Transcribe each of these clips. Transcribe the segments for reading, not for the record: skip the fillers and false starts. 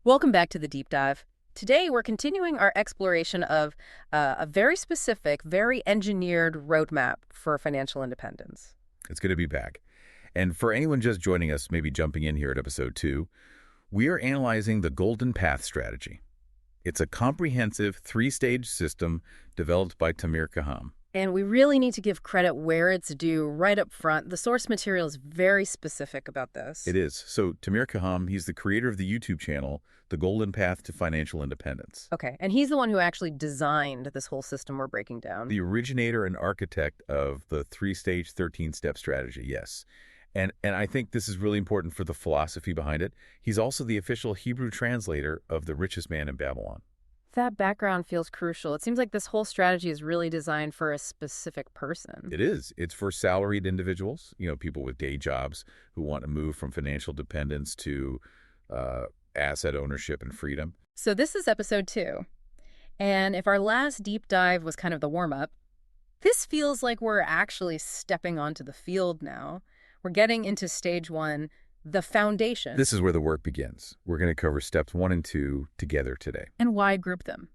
Welcome back to the Deep Dive. Today, we're continuing our exploration of a very specific, very engineered roadmap for financial independence. It's good to be back. And for anyone just joining us, maybe jumping in here at episode 2, we are analyzing the Golden Path strategy. It's a comprehensive 3-stage system developed by Tamir Kaham. And we really need to give credit where it's due right up front. The source material is very specific about this. It is. So Tamir Kaham, he's the creator of the YouTube channel, The Golden Path to Financial Independence. Okay, and he's the one who actually designed this whole system we're breaking down. The originator and architect of the 3-stage, 13-step strategy, yes. And I think this is really important for the philosophy behind it. He's also the official Hebrew translator of The Richest Man in Babylon. That background feels crucial. It seems like this whole strategy is really designed for a specific person. It is. It's for salaried individuals, people with day jobs who want to move from financial dependence to asset ownership and freedom. So this is episode 2. And if our last deep dive was kind of the warm-up, this feels like we're actually stepping onto the field now. We're getting into stage 1, the foundation. This is where the work begins. We're going to cover steps 1 and 2 together today. And why group them?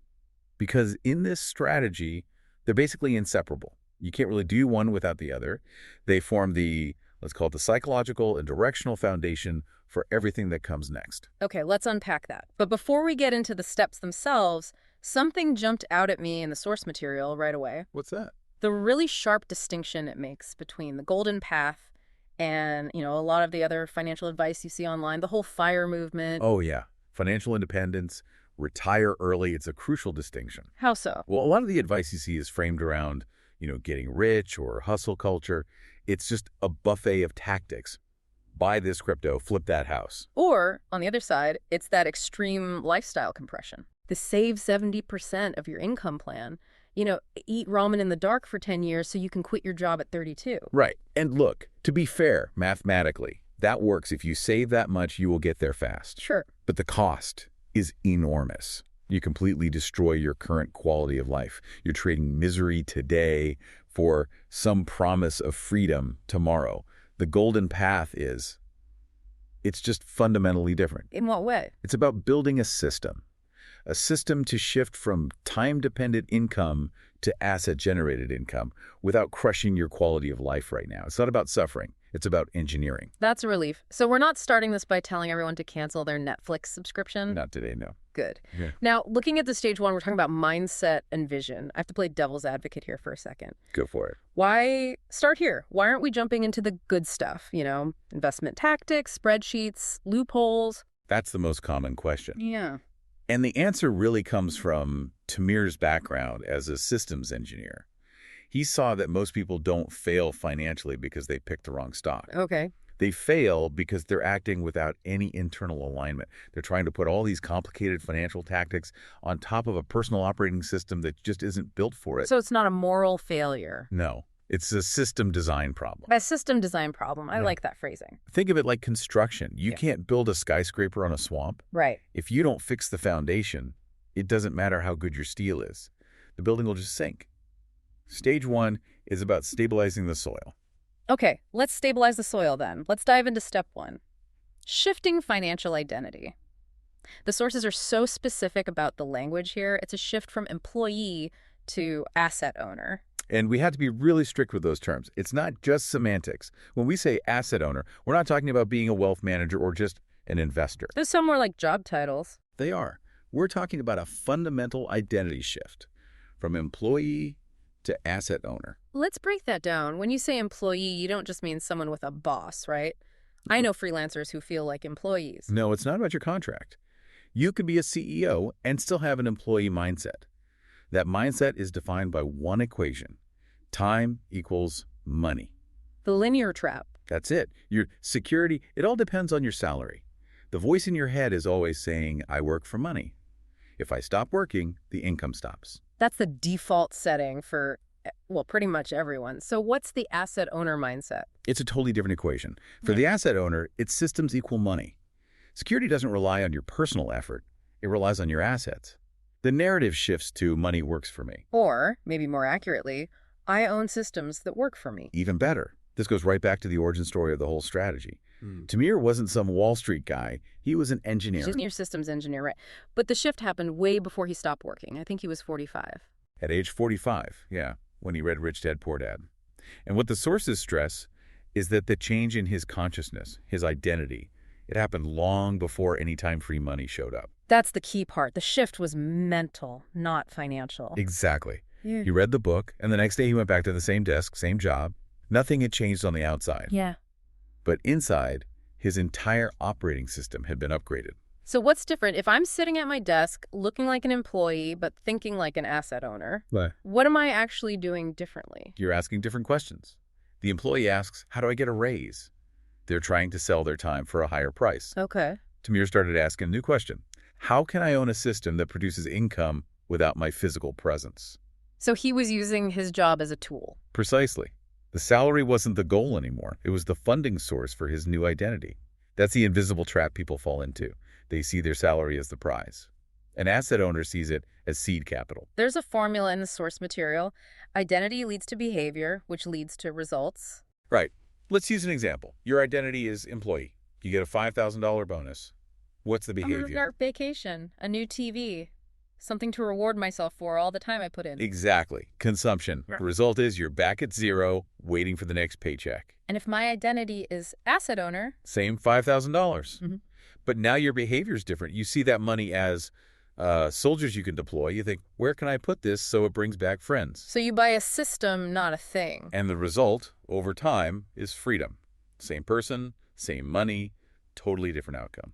Because in this strategy, they're basically inseparable. You can't really do one without the other. They form the, let's call it the psychological and directional foundation for everything that comes next. Okay, let's unpack that. But before we get into the steps themselves, something jumped out at me in the source material right away. What's that? The really sharp distinction it makes between the golden path and, a lot of the other financial advice you see online, the whole FIRE movement. Oh, yeah. Financial independence, retire early. It's a crucial distinction. How so? Well, a lot of the advice you see is framed around, getting rich or hustle culture. It's just a buffet of tactics. Buy this crypto, flip that house. Or, on the other side, it's that extreme lifestyle compression. The save 70% of your income plan. Eat ramen in the dark for 10 years so you can quit your job at 32. Right. And look, to be fair, mathematically, that works. If you save that much, you will get there fast. Sure. But the cost is enormous. You completely destroy your current quality of life. You're trading misery today for some promise of freedom tomorrow. The golden path it's just fundamentally different. In what way? It's about building a system to shift from time-dependent income to asset-generated income without crushing your quality of life right now. It's not about suffering. It's about engineering. That's a relief. So we're not starting this by telling everyone to cancel their Netflix subscription? Not today, no. Good. Yeah. Now, looking at the stage 1, we're talking about mindset and vision. I have to play devil's advocate here for a second. Go for it. Why start here? Why aren't we jumping into the good stuff? Investment tactics, spreadsheets, loopholes? That's the most common question. Yeah. And the answer really comes from Tamir's background as a systems engineer. He saw that most people don't fail financially because they picked the wrong stock. Okay. They fail because they're acting without any internal alignment. They're trying to put all these complicated financial tactics on top of a personal operating system that just isn't built for it. So it's not a moral failure. No, it's a system design problem. A system design problem. I like that phrasing. Think of it like construction. You can't build a skyscraper on a swamp. Right. If you don't fix the foundation, it doesn't matter how good your steel is. The building will just sink. Stage 1 is about stabilizing the soil. Okay, let's stabilize the soil then. Let's dive into step 1. Shifting financial identity. The sources are so specific about the language here. It's a shift from employee to asset owner. And we have to be really strict with those terms. It's not just semantics. When we say asset owner, we're not talking about being a wealth manager or just an investor. Those sound more like job titles. They are. We're talking about a fundamental identity shift from employee to asset owner. Let's break that down. When you say employee, you don't just mean someone with a boss, right? I know freelancers who feel like employees. No, it's not about your contract. You could be a CEO and still have an employee mindset. That mindset is defined by one equation. Time equals money. The linear trap. That's it. Your security, it all depends on your salary. The voice in your head is always saying, I work for money. If I stop working, the income stops. That's the default setting for, pretty much everyone. So what's the asset owner mindset? It's a totally different equation. For the asset owner, it's systems equal money. Security doesn't rely on your personal effort. It relies on your assets. The narrative shifts to money works for me. Or, maybe more accurately, I own systems that work for me. Even better. This goes right back to the origin story of the whole strategy. Tamir wasn't some Wall Street guy. He was an engineer. He's your systems engineer, right? But the shift happened way before he stopped working. I think he was 45. At age 45, yeah, when he read Rich Dad, Poor Dad. And what the sources stress is that the change in his consciousness, his identity, it happened long before any time-free money showed up. That's the key part. The shift was mental, not financial. Exactly. Yeah. He read the book, and the next day he went back to the same desk, same job. Nothing had changed on the outside. Yeah. But inside, his entire operating system had been upgraded. So what's different? If I'm sitting at my desk looking like an employee but thinking like an asset owner, what am I actually doing differently? You're asking different questions. The employee asks, how do I get a raise? They're trying to sell their time for a higher price. Okay. Tamir started asking a new question. How can I own a system that produces income without my physical presence? So he was using his job as a tool. Precisely. The salary wasn't the goal anymore. It was the funding source for his new identity. That's the invisible trap people fall into. They see their salary as the prize. An asset owner sees it as seed capital. There's a formula in the source material. Identity leads to behavior, which leads to results. Right. Let's use an example. Your identity is employee. You get a $5,000 bonus. What's the behavior? A vacation, a new TV, something to reward myself for all the time I put in. Exactly. Consumption. The result is you're back at zero, waiting for the next paycheck. And if my identity is asset owner... Same $5,000. Mm-hmm. But now your behavior is different. You see that money as soldiers you can deploy. You think, where can I put this so it brings back friends? So you buy a system, not a thing. And the result, over time, is freedom. Same person, same money, totally different outcome.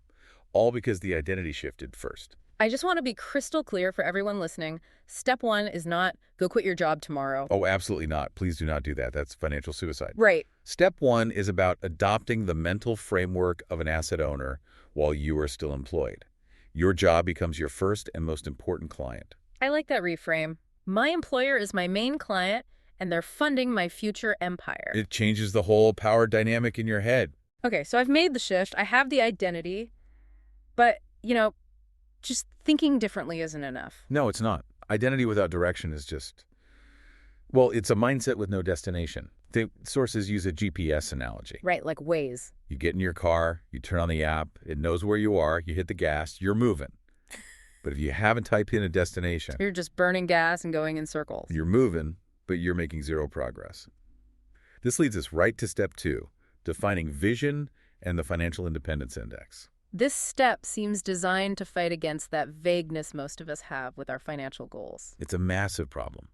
All because the identity shifted first. I just want to be crystal clear for everyone listening. Step one is not go quit your job tomorrow. Oh, absolutely not. Please do not do that. That's financial suicide. Right. Step one is about adopting the mental framework of an asset owner while you are still employed. Your job becomes your first and most important client. I like that reframe. My employer is my main client, and they're funding my future empire. It changes the whole power dynamic in your head. Okay, so I've made the shift. I have the identity. But, just thinking differently isn't enough. No, it's not. Identity without direction is just, well, it's a mindset with no destination. The sources use a GPS analogy. Right, like Waze. You get in your car, you turn on the app, it knows where you are, you hit the gas, you're moving. But if you haven't typed in a destination, you're just burning gas and going in circles. You're moving, but you're making zero progress. This leads us right to step 2, defining vision and the financial independence index. This step seems designed to fight against that vagueness most of us have with our financial goals. It's a massive problem.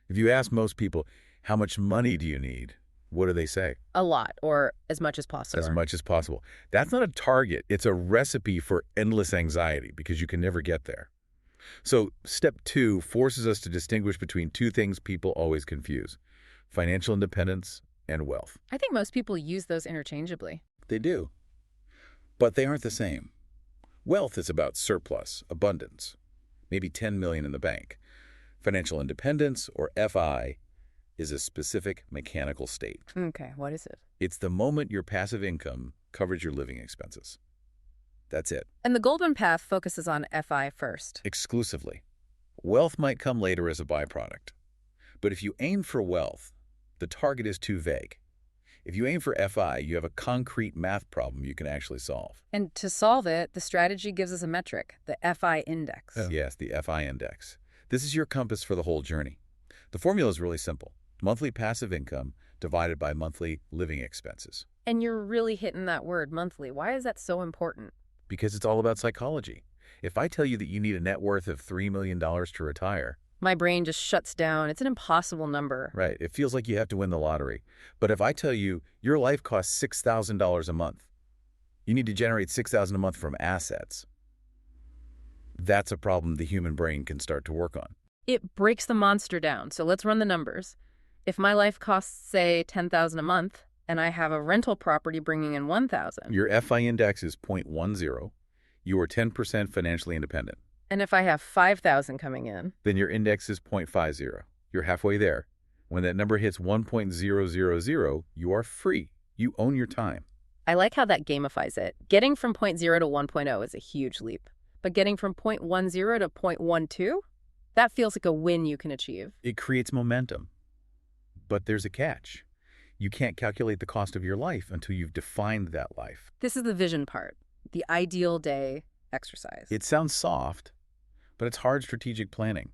If you ask most people, how much money do you need? What do they say? A lot, or as much as possible. As much as possible. That's not a target. It's a recipe for endless anxiety because you can never get there. So step 2 forces us to distinguish between two things people always confuse: financial independence and wealth. I think most people use those interchangeably. They do. But they aren't the same. Wealth is about surplus, abundance, maybe 10 million in the bank. Financial independence, or FI, is a specific mechanical state. Okay, what is it? It's the moment your passive income covers your living expenses. That's it. And the golden path focuses on FI first. Exclusively. Wealth might come later as a byproduct. But if you aim for wealth, the target is too vague. If you aim for FI, you have a concrete math problem you can actually solve. And to solve it, the strategy gives us a metric, the FI index. Oh. Yes, the FI index. This is your compass for the whole journey. The formula is really simple. Monthly passive income divided by monthly living expenses. And you're really hitting that word, monthly. Why is that so important? Because it's all about psychology. If I tell you that you need a net worth of $3 million to retire, my brain just shuts down. It's an impossible number. Right. It feels like you have to win the lottery. But if I tell you your life costs $6,000 a month, you need to generate $6,000 a month from assets, that's a problem the human brain can start to work on. It breaks the monster down. So let's run the numbers. If my life costs, say, $10,000 a month, and I have a rental property bringing in $1,000. Your FI index is 0.10. You are 10% financially independent. And if I have $5,000 coming in? Then your index is 0.50. You're halfway there. When that number hits 1.000, you are free. You own your time. I like how that gamifies it. Getting from 0.0 to 1.0 is a huge leap. But getting from 0.10 to 0.12? That feels like a win you can achieve. It creates momentum. But there's a catch. You can't calculate the cost of your life until you've defined that life. This is the vision part, the ideal day exercise. It sounds soft, but it's hard strategic planning.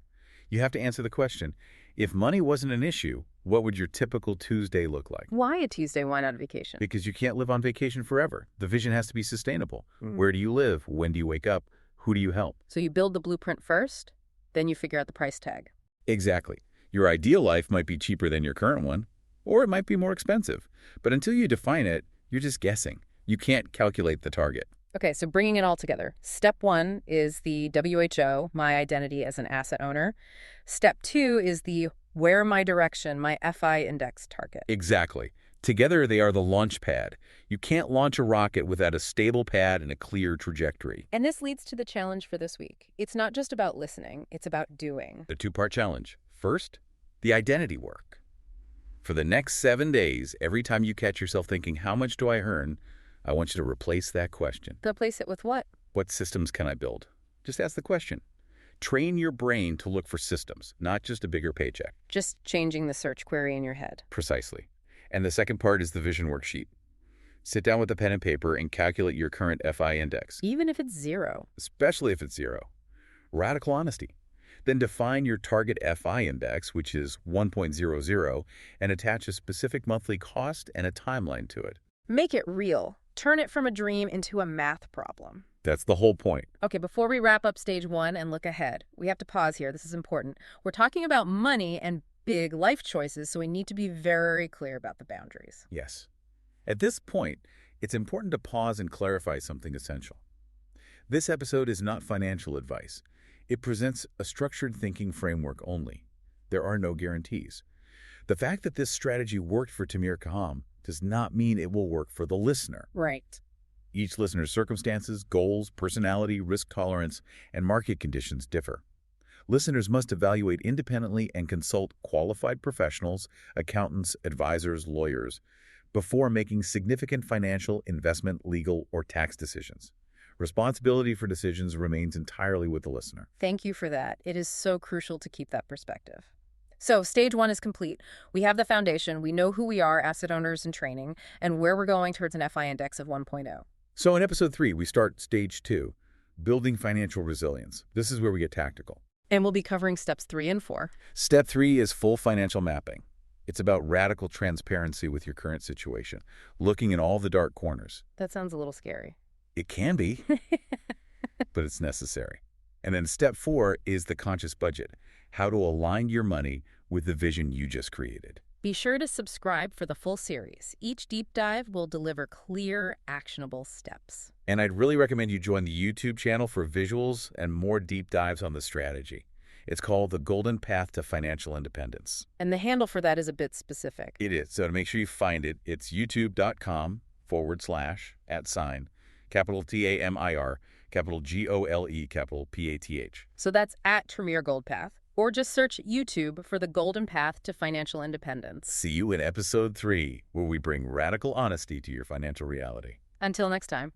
You have to answer the question, if money wasn't an issue, what would your typical Tuesday look like? Why a Tuesday? Why not a vacation? Because you can't live on vacation forever. The vision has to be sustainable. Where do you live? When do you wake up? Who do you help? So you build the blueprint first, then you figure out the price tag. Exactly. Your ideal life might be cheaper than your current one, or it might be more expensive. But until you define it, you're just guessing. You can't calculate the target. Okay, so bringing it all together. Step 1 is the WHO, my identity as an asset owner. Step 2 is the where my direction, my FI index target. Exactly. Together, they are the launch pad. You can't launch a rocket without a stable pad and a clear trajectory. And this leads to the challenge for this week. It's not just about listening, it's about doing. The two-part challenge. First, the identity work. For the next 7 days, every time you catch yourself thinking, how much do I earn? I want you to replace that question. Replace it with what? What systems can I build? Just ask the question. Train your brain to look for systems, not just a bigger paycheck. Just changing the search query in your head. Precisely. And the second part is the vision worksheet. Sit down with a pen and paper and calculate your current FI index, Even if it's 0. especially if it's 0. Radical honesty. Then define your target FI index, which is 1.00, and attach a specific monthly cost and a timeline to it. Make it real. Turn it from a dream into a math problem. That's the whole point. Okay, before we wrap up stage 1 and look ahead, we have to pause here. This is important. We're talking about money and big life choices, so we need to be very clear about the boundaries. Yes. At this point, it's important to pause and clarify something essential. This episode is not financial advice. It presents a structured thinking framework only. There are no guarantees. The fact that this strategy worked for Tamir Kaham does not mean it will work for the listener. Right. Each listener's circumstances, goals, personality, risk tolerance, and market conditions differ. Listeners must evaluate independently and consult qualified professionals, accountants, advisors, lawyers, before making significant financial, investment, legal, or tax decisions. Responsibility for decisions remains entirely with the listener. Thank you for that. It is so crucial to keep that perspective. So stage 1 is complete. We have the foundation. We know who we are, asset owners in training, and where we're going towards an FI index of 1.0. So in episode 3, we start stage 2, building financial resilience. This is where we get tactical. And we'll be covering steps 3 and 4. Step 3 is full financial mapping. It's about radical transparency with your current situation, looking in all the dark corners. That sounds a little scary. It can be, but it's necessary. And then step 4 is the conscious budget, how to align your money with the vision you just created. Be sure to subscribe for the full series. Each deep dive will deliver clear, actionable steps. And I'd really recommend you join the YouTube channel for visuals and more deep dives on the strategy. It's called The Golden Path to Financial Independence. And the handle for that is a bit specific. It is. So to make sure you find it, it's youtube.com/@, capital Tamir, capital GOLE, capital PATH. So that's at Tamir Goldpath. Or just search YouTube for The Golden Path to Financial Independence. See you in episode 3, where we bring radical honesty to your financial reality. Until next time.